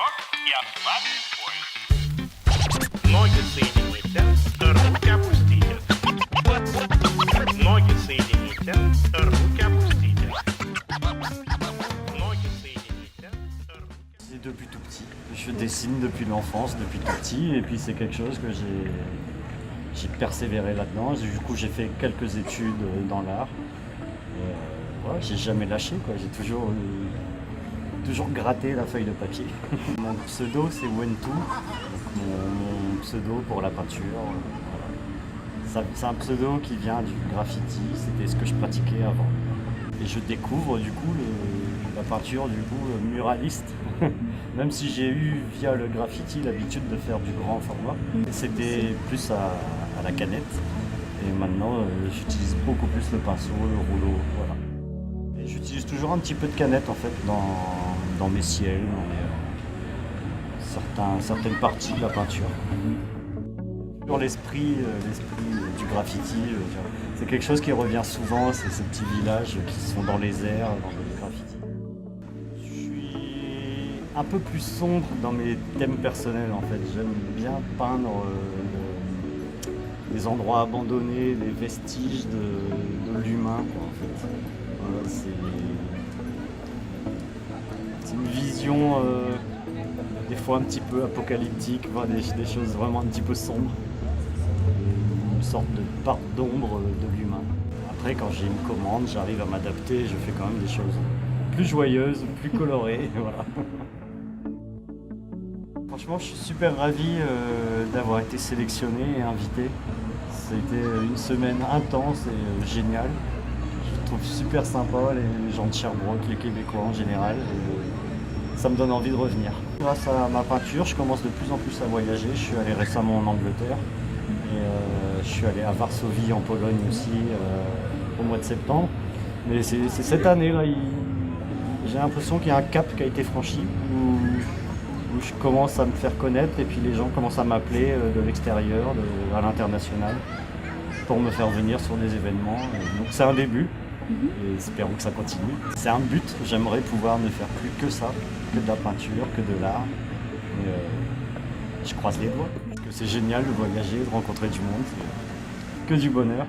звонок и отправили в поезд. Ноги соедините, руки опустите. Ноги соедините, руки опустите. Ноги соедините, руки... C'est depuis tout petit. Je dessine depuis l'enfance, depuis tout petit, et puis c'est quelque chose que j'ai persévéré là-dedans. Du coup, j'ai fait quelques études dans l'art. Voilà, j'ai jamais lâché, quoi. J'ai toujours gratté la feuille de papier. Mon pseudo, c'est Wentu, mon pseudo pour la peinture. Voilà. C'est un pseudo qui vient du graffiti, c'était ce que je pratiquais avant. Et je découvre du coup la peinture du coup muraliste, même si j'ai eu via le graffiti l'habitude de faire du grand format. C'était plus à la canette et maintenant j'utilise beaucoup plus le pinceau, le rouleau, voilà. Et j'utilise toujours un petit peu de canette en fait dans mes ciels, dans certaines parties de la peinture. Sur l'esprit du graffiti, c'est quelque chose qui revient souvent, c'est ces petits villages qui sont dans les airs, dans le graffiti. Je suis un peu plus sombre dans mes thèmes personnels en fait. J'aime bien peindre les endroits abandonnés, les vestiges de l'humain en fait. Voilà, c'est une vision des fois un petit peu apocalyptique, voilà, des choses vraiment un petit peu sombres. Une sorte de part d'ombre de l'humain. Après, quand j'ai une commande, j'arrive à m'adapter, je fais quand même des choses plus joyeuses, plus colorées, voilà. Franchement, je suis super ravi d'avoir été sélectionné et invité. C'était une semaine intense et géniale. Je trouve super sympa les gens de Sherbrooke, les Québécois en général. Ça me donne envie de revenir. Grâce à ma peinture, je commence de plus en plus à voyager. Je suis allé récemment en Angleterre. Et je suis allé à Varsovie en Pologne aussi au mois de septembre. Mais c'est cette année-là, j'ai l'impression qu'il y a un cap qui a été franchi où je commence à me faire connaître et puis les gens commencent à m'appeler de l'extérieur, à l'international, pour me faire venir sur des événements. Et donc c'est un début et espérons que ça continue. C'est un but, j'aimerais pouvoir ne faire plus que ça, que de la peinture, que de l'art. Je croise les doigts. C'est génial de voyager, de rencontrer du monde, c'est que du bonheur.